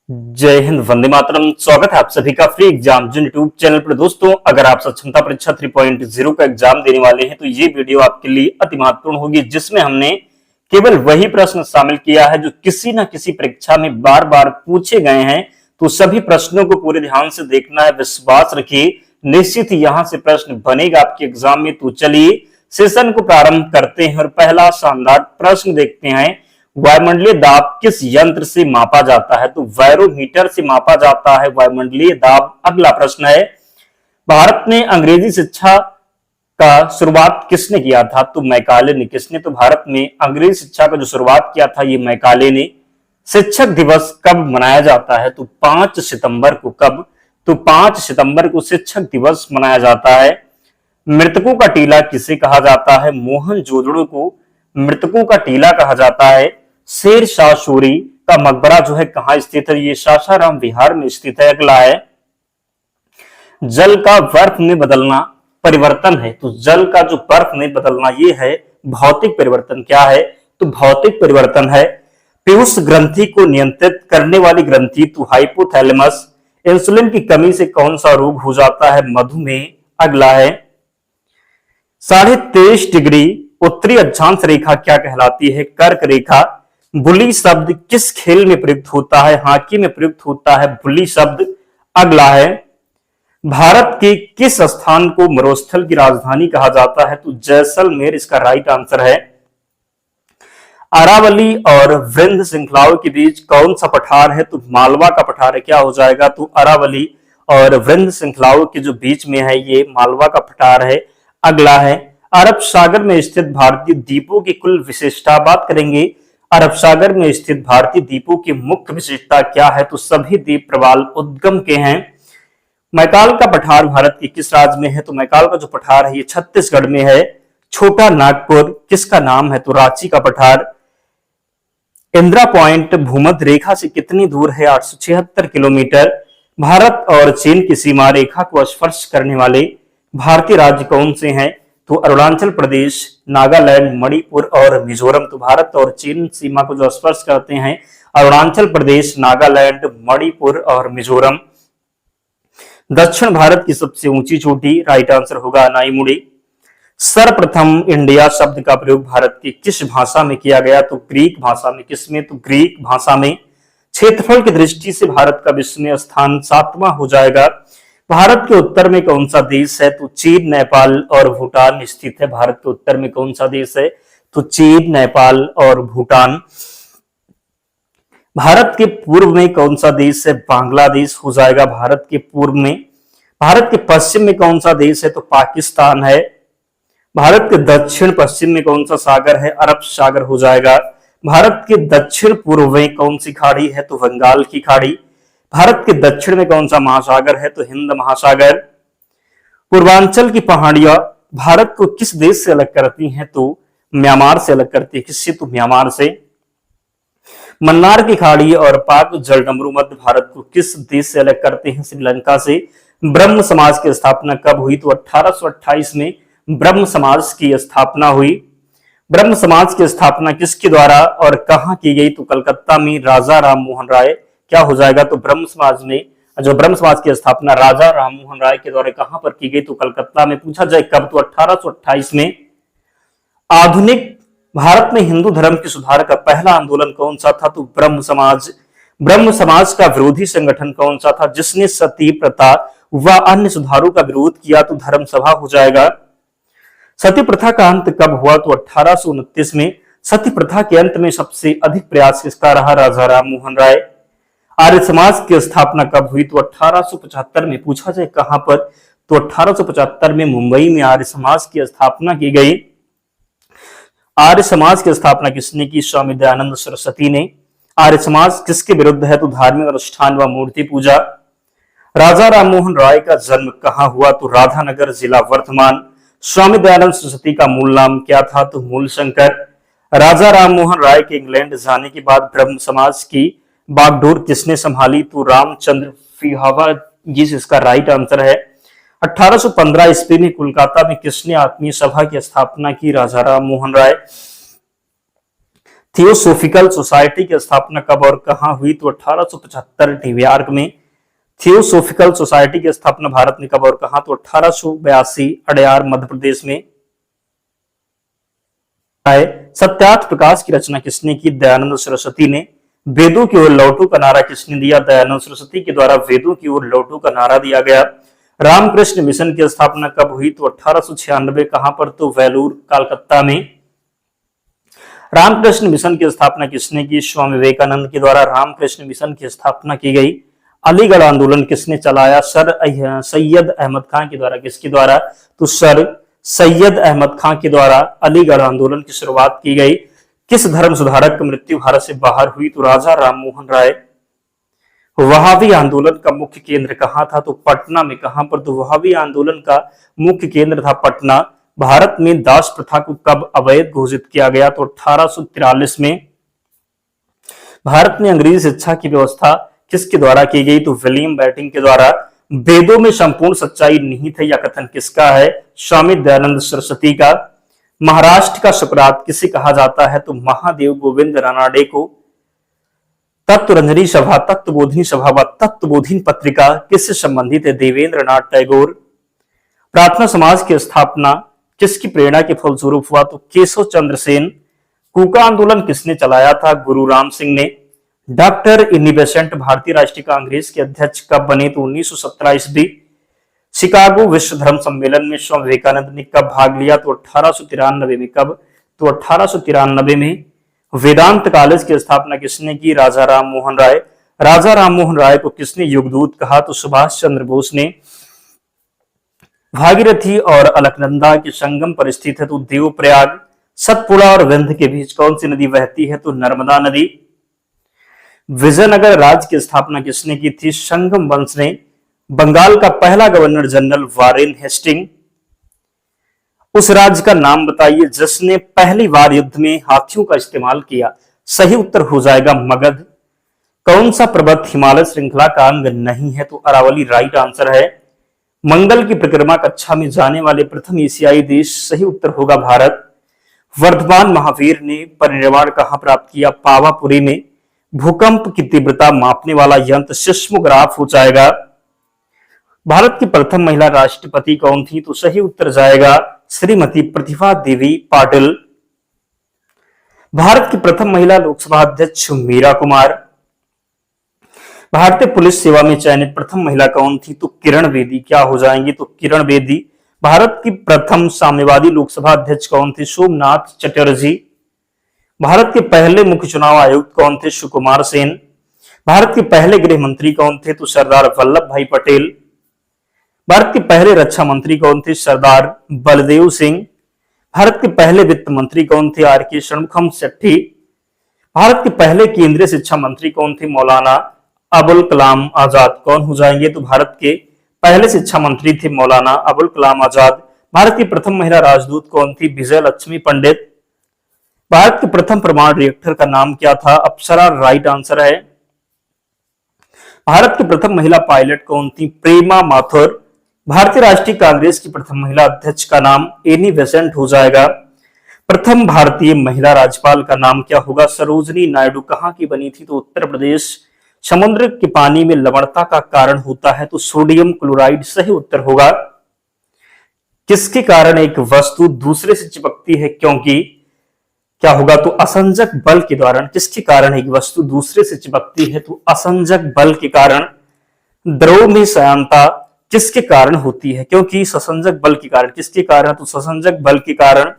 जय हिंद, वंदे मातरम। स्वागत है आप सभी का फ्री एग्जाम जिन यूट्यूब चैनल पर। दोस्तों, अगर आप सक्षमता परीक्षा 3.0 का एग्जाम देने वाले हैं तो ये वीडियो आपके लिए अति महत्वपूर्ण होगी, जिसमें हमने केवल वही प्रश्न शामिल किया है जो किसी न किसी परीक्षा में बार बार पूछे गए हैं। तो सभी प्रश्नों को पूरे ध्यान से देखना है, विश्वास रखिए, निश्चित ही यहां से प्रश्न बनेगा आपके एग्जाम में। तो चलिए सेशन को प्रारंभ करते हैं और पहला शानदार प्रश्न देखते हैं। वायुमंडलीय दाब किस यंत्र से मापा जाता है? तो बैरोमीटर से मापा जाता है वायुमंडलीय दाब। अगला प्रश्न है, भारत में अंग्रेजी शिक्षा का शुरुआत किसने किया था? तो मैकाले ने। किसने? तो भारत में अंग्रेजी शिक्षा का जो शुरुआत किया था ये मैकाले ने। शिक्षक दिवस कब मनाया जाता है? तो 5 सितंबर को। कब? तो 5 सितंबर को शिक्षक दिवस मनाया जाता है। मृतकों का टीला किसे कहा जाता है? मोहनजोदड़ो को मृतकों का टीला कहा जाता है। शेर शाह सूरी का मकबरा जो है कहां स्थित है? ये सासाराम बिहार में स्थित है। अगला है, जल का बर्फ में बदलना परिवर्तन है। तो जल का जो बर्फ में बदलना ये है भौतिक परिवर्तन। क्या है? तो भौतिक परिवर्तन है। पीयूष ग्रंथि को नियंत्रित करने वाली ग्रंथि तो हाइपोथैलेमस। इंसुलिन की कमी से कौन सा रोग हो जाता है? मधुमेह। अगला है, 23.5 डिग्री उत्तरी अक्षांश रेखा क्या कहलाती है? कर्क रेखा। बुली शब्द किस खेल में प्रयुक्त होता है? हॉकी में प्रयुक्त होता है बुली शब्द। अगला है, भारत के किस स्थान को मरुस्थल की राजधानी कहा जाता है? तो जैसलमेर इसका राइट आंसर है। अरावली और विंध्य श्रृंखलाओं के बीच कौन सा पठार है? तो मालवा का पठार है। क्या हो जाएगा? तो अरावली और विंध्य श्रृंखलाओं के जो बीच में है ये मालवा का पठार है। अगला है, अरब सागर में स्थित भारतीय द्वीपों की कुल विशेषता बात करेंगे। अरब सागर में स्थित भारतीय द्वीपों की मुख्य विशेषता क्या है? तो सभी द्वीप प्रवाल उद्गम के हैं। मैकाल का पठार भारत के किस राज्य में है? तो मैकाल का जो पठार है ये छत्तीसगढ़ में है। छोटा नागपुर किसका नाम है? तो रांची का पठार। इंदिरा पॉइंट भूमध्य रेखा से कितनी दूर है? 876 किलोमीटर। भारत और चीन की सीमा रेखा को स्पर्श करने वाले भारतीय राज्य कौन से हैं? तो अरुणाचल प्रदेश, नागालैंड, मणिपुर और मिजोरम। तो भारत और चीन सीमा को जो स्पर्श करते हैं अरुणाचल प्रदेश, नागालैंड, मणिपुर और मिजोरम। दक्षिण भारत की सबसे ऊंची चोटी राइट आंसर होगा अनाईमुड़ी। सर्वप्रथम इंडिया शब्द का प्रयोग भारत की किस भाषा में किया गया? तो ग्रीक भाषा में। किसमें? तो ग्रीक भाषा में। क्षेत्रफल की दृष्टि से भारत का विश्व में स्थान 7वां हो जाएगा। भारत के उत्तर में कौन सा देश है? तो चीन, नेपाल और भूटान स्थित है। भारत के उत्तर में कौन सा देश है? तो चीन, नेपाल और भूटान। भारत के पूर्व में कौन सा देश है? बांग्लादेश हो जाएगा भारत के पूर्व में। भारत के पश्चिम में कौन सा देश है? तो पाकिस्तान है। भारत के दक्षिण पश्चिम में कौन सा सागर है? अरब सागर हो जाएगा। भारत के दक्षिण पूर्व में कौन सी खाड़ी है? तो बंगाल की खाड़ी। भारत के दक्षिण में कौन सा महासागर है? तो हिंद महासागर। पूर्वांचल की पहाड़ियां भारत को किस देश से अलग करती हैं? तो म्यांमार से अलग करती है। किससे? तो म्यांमार से। मन्नार की खाड़ी और पाक जलडमरू मध्य भारत को किस देश से अलग करते हैं? श्रीलंका से। ब्रह्म समाज की स्थापना कब हुई? तो 1828 में ब्रह्म समाज की स्थापना हुई। ब्रह्म समाज की स्थापना किसके द्वारा और कहां की गई? तो कलकत्ता में राजा राम मोहन राय। क्या हो जाएगा? तो ब्रह्म समाज की स्थापना राजा राम मोहन राय के द्वारा कहां पर की गई? तो कलकत्ता में। पूछा जाए कब? तो 1828 में। आधुनिक भारत में हिंदू धर्म के सुधार का पहला आंदोलन कौन सा था? तो ब्रह्म समाज। ब्रह्म समाज का विरोधी संगठन कौन सा था जिसने सती प्रथा व अन्य सुधारों का विरोध किया? तो धर्म सभा हो जाएगा। सती प्रथा का अंत कब हुआ? तो 1829 में। सती प्रथा के अंत में सबसे अधिक प्रयास किसका रहा? राजा राम मोहन राय। आर्य समाज की स्थापना कब हुई? तो 1875 में। पूछा जाए कहां पर? तो 1875 में मुंबई में आर्य समाज की स्थापना की गई। आर्य समाज की स्थापना किसने की? स्वामी दयानंद सरस्वती ने। आर्य समाज किसके विरुद्ध है? तो धार्मिक अनुष्ठान व मूर्ति पूजा। राजा राम मोहन राय का जन्म कहां हुआ? तो राधानगर, जिला वर्धमान। स्वामी दयानंद सरस्वती का मूल नाम क्या था? तो मूलशंकर। राजा राम मोहन राय के इंग्लैंड जाने के बाद ब्रह्म समाज की बागडोर किसने संभाली? तो रामचंद्र फिहावा, ये इसका राइट आंसर है। 1815 ईस्वी में कोलकाता में किसने आत्मीय सभा की स्थापना की? राजा राम मोहन राय। थियोसोफिकल सोसाइटी की स्थापना कब और कहां हुई? तो 1875 न्यूयॉर्क में थियोसोफिकल सोसाइटी की स्थापना भारत में कब और कहां? तो 1882 अडयार मध्य प्रदेश में है। सत्यार्थ प्रकाश की रचना किसने की? दयानंद सरस्वती ने। वेदों की ओर लौटो का नारा किसने दिया? दयानंद सरस्वती के द्वारा वेदों की ओर लौटो का नारा दिया गया। रामकृष्ण मिशन की स्थापना कब हुई? तो 1896। कहां पर? तो वेलूर कलकत्ता में। रामकृष्ण मिशन की स्थापना किसने की? स्वामी विवेकानंद के द्वारा रामकृष्ण मिशन की स्थापना की गई। अलीगढ़ आंदोलन किसने चलाया? सर सैयद अहमद खान के द्वारा। किसके द्वारा? तो सर सैयद अहमद खान के द्वारा अलीगढ़ आंदोलन की शुरुआत की गई। किस धर्म सुधारक की मृत्यु भारत से बाहर हुई? तो राजा राममोहन राय। वहाबी आंदोलन का मुख्य केंद्र कहां था? तो पटना में। कहां पर? तो वहाबी आंदोलन का मुख्य केंद्र था पटना। भारत में दास प्रथा को कब अवैध घोषित किया गया? तो 1843 में। भारत में अंग्रेजी शिक्षा की व्यवस्था किसके द्वारा की गई? तो विलियम बेंटिंक के द्वारा। वेदों में संपूर्ण सच्चाई निहित है, यह कथन किसका है? स्वामी दयानंद सरस्वती का। महाराष्ट्र का सुकरात किसे कहा जाता है? तो महादेव गोविंद रानाडे को। तत्वरंजनी सभा, तत्वबोधिनी सभा व तत्वबोधिनी पत्रिका किससे संबंधित है? देवेंद्र नाथ टैगोर। प्रार्थना समाज की स्थापना किसकी प्रेरणा के फलस्वरूप हुआ? तो केशव चंद्र सेन। कूका आंदोलन किसने चलाया था? गुरु राम सिंह ने। डॉक्टर इन्नी बेसेंट भारतीय राष्ट्रीय कांग्रेस के अध्यक्ष कब बने? तो 1917 ईस्वी। शिकागो विश्व धर्म सम्मेलन में स्वामी विवेकानंद ने कब भाग लिया? तो 1893 में। कब? तो 1893 में। वेदांत कॉलेज की स्थापना किसने की? राजा राममोहन राय। राजा राममोहन राय को किसने युगदूत कहा? तो सुभाष चंद्र बोस ने। भागीरथी और अलकनंदा के संगम पर स्थित है तो देवप्रयाग। सतपुड़ा और विंध्य के बीच कौन सी नदी बहती है? तो नर्मदा नदी। विजयनगर राज्य की स्थापना किसने की थी? संगम वंश ने। बंगाल का पहला गवर्नर जनरल वारेन हेस्टिंग। उस राज्य का नाम बताइए जिसने पहली बार युद्ध में हाथियों का इस्तेमाल किया। सही उत्तर हो जाएगा मगध। कौन सा पर्वत हिमालय श्रृंखला का अंग नहीं है? तो अरावली राइट आंसर है। मंगल की परिक्रमा कक्षा में जाने वाले प्रथम एशियाई देश। सही उत्तर होगा भारत। वर्धमान महावीर ने परिनिर्वाण कहां प्राप्त किया? पावापुरी में। भूकंप की तीव्रता मापने वाला यंत्र सिस्मोग्राफ हो जाएगा। भारत की प्रथम महिला राष्ट्रपति कौन थी? तो सही उत्तर जाएगा श्रीमती प्रतिभा देवी पाटिल। भारत की प्रथम महिला लोकसभा अध्यक्ष मीरा कुमार। भारतीय पुलिस सेवा में चयनित प्रथम महिला कौन थी? तो किरण बेदी। क्या हो जाएंगी? तो किरण बेदी। भारत की प्रथम साम्यवादी लोकसभा अध्यक्ष कौन थे? सोमनाथ चटर्जी। भारत के पहले मुख्य चुनाव आयुक्त कौन थे? सुकुमार सेन। भारत के पहले गृह मंत्री कौन थे? तो सरदार वल्लभ भाई पटेल। भारत के पहले रक्षा मंत्री कौन थे? सरदार बलदेव सिंह। भारत के पहले वित्त मंत्री कौन थे? आर के षणमुखम शेट्टी। भारत के पहले केंद्रीय शिक्षा मंत्री कौन थे? मौलाना अबुल कलाम आजाद। कौन हो जाएंगे? तो भारत के पहले शिक्षा मंत्री थे मौलाना अबुल कलाम आजाद। भारत की प्रथम महिला राजदूत कौन थी? विजय लक्ष्मी पंडित। भारत के प्रथम परमाणु रिएक्टर का नाम क्या था? अप्सरा राइट आंसर है। भारत की प्रथम महिला पायलट कौन थी? प्रेमा माथुर। भारतीय राष्ट्रीय कांग्रेस की प्रथम महिला अध्यक्ष का नाम एनी बेसेंट हो जाएगा। प्रथम भारतीय महिला राज्यपाल का नाम क्या होगा? सरोजनी नायडू। कहां की बनी थी? तो उत्तर प्रदेश। समुद्र के पानी में लवणता का कारण होता है तो सोडियम क्लोराइड। सही उत्तर होगा। किसके कारण एक वस्तु दूसरे से चिपकती है? क्योंकि क्या होगा? तो असंजक बल के कारण। किसके कारण एक वस्तु दूसरे से चिपकती है? तो असंजक बल के कारण। द्रव में श्यानता किसके कारण होती है? क्योंकि ससंजक बल के कारण। किसके कारण? तो ससंजक बल के कारण।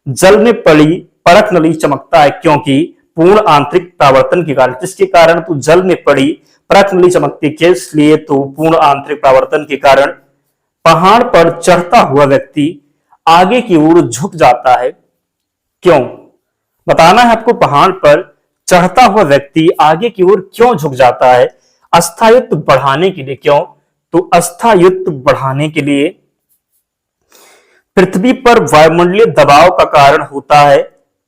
जल में पड़ी परख नली चमकता है क्योंकि पूर्ण आंतरिक प्रावर्तन के कारण। किसके कारण? तो जल में पड़ी परख नली चमकती है इसलिए तो पूर्ण आंतरिक प्रावर्तन के कारण। पहाड़ पर चढ़ता हुआ व्यक्ति आगे की ओर झुक जाता है क्यों? बताना है आपको। पहाड़ पर चढ़ता हुआ व्यक्ति आगे की ओर क्यों झुक जाता है? अस्थायित्व बढ़ाने के लिए। क्यों? तो अस्थायित्व बढ़ाने के लिए। पृथ्वी पर वायुमंडलीय दबाव का कारण होता है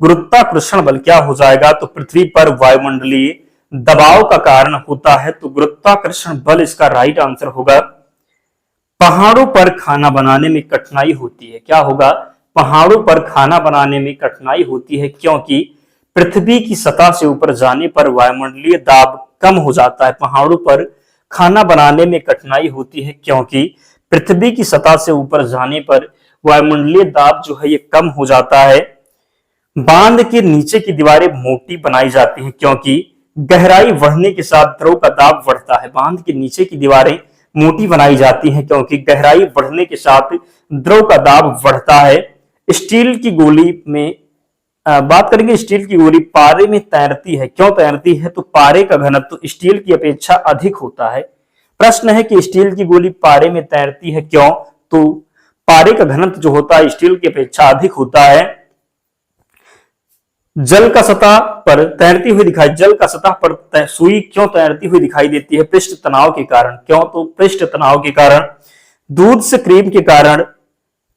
गुरुत्वाकर्षण बल। क्या हो जाएगा? तो पृथ्वी पर वायुमंडलीय दबाव का कारण होता है तो गुरुत्वाकर्षण बल इसका राइट आंसर होगा। पहाड़ों पर खाना बनाने में कठिनाई होती है। क्या होगा? पहाड़ों पर खाना बनाने में कठिनाई होती है क्योंकि पृथ्वी की सतह से ऊपर जाने पर वायुमंडलीय दाब कम हो जाता है। पहाड़ों पर खाना बनाने में कठिनाई होती है क्योंकि पृथ्वी की सतह से ऊपर जाने पर वायुमंडलीय दाब जो है ये कम हो जाता है। बांध के नीचे की दीवारें मोटी बनाई जाती हैं क्योंकि गहराई बढ़ने के साथ द्रव का दाब बढ़ता है। बांध के नीचे की दीवारें मोटी बनाई जाती हैं क्योंकि गहराई बढ़ने के साथ द्रव का दाब बढ़ता है। स्टील की गोली में बात करेंगे, स्टील की गोली पारे में तैरती है। क्यों तैरती है? तो पारे का घनत्व स्टील की अपेक्षा अधिक होता है। प्रश्न है कि स्टील की गोली पारे में तैरती है क्यों? तो पारे का घनत्व जो होता है स्टील की अपेक्षा अधिक होता है। जल का सतह पर तैरती हुई दिखाई जल का सतह पर सुई क्यों तैरती हुई दिखाई देती है? पृष्ठ तनाव के कारण। क्यों? तो पृष्ठ तनाव के कारण। दूध से क्रीम के कारण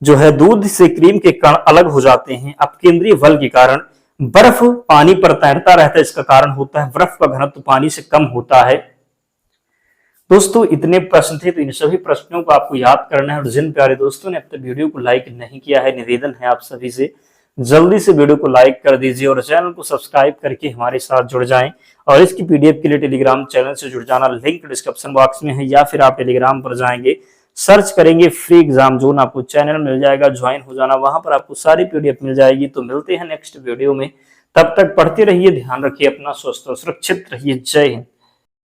जो है, दूध से क्रीम के कण अलग हो जाते हैं अपकेंद्रीय बल के कारण। बर्फ पानी पर तैरता रहता है, इसका कारण होता है बर्फ का घनत्व पानी से कम होता है। दोस्तों इतने प्रश्न थे, तो इन सभी प्रश्नों को आपको याद करना है। और जिन प्यारे दोस्तों ने अब तक वीडियो को लाइक नहीं किया है, निवेदन है आप सभी से जल्दी से वीडियो को लाइक कर दीजिए और चैनल को सब्सक्राइब करके हमारे साथ जुड़ जाएं। और इसकी पीडीएफ के लिए टेलीग्राम चैनल से जुड़ जाना लिंक डिस्क्रिप्शन बॉक्स में है, या फिर आप टेलीग्राम पर जाएंगे, सर्च करेंगे फ्री एग्जाम जोन, आपको चैनल मिल जाएगा, ज्वाइन हो जाना, वहां पर आपको सारी पीडीएफ मिल जाएगी। तो मिलते हैं नेक्स्ट वीडियो में, तब तक पढ़ते रहिए, ध्यान रखिए अपना, स्वस्थ और सुरक्षित रहिए। जय हिंद।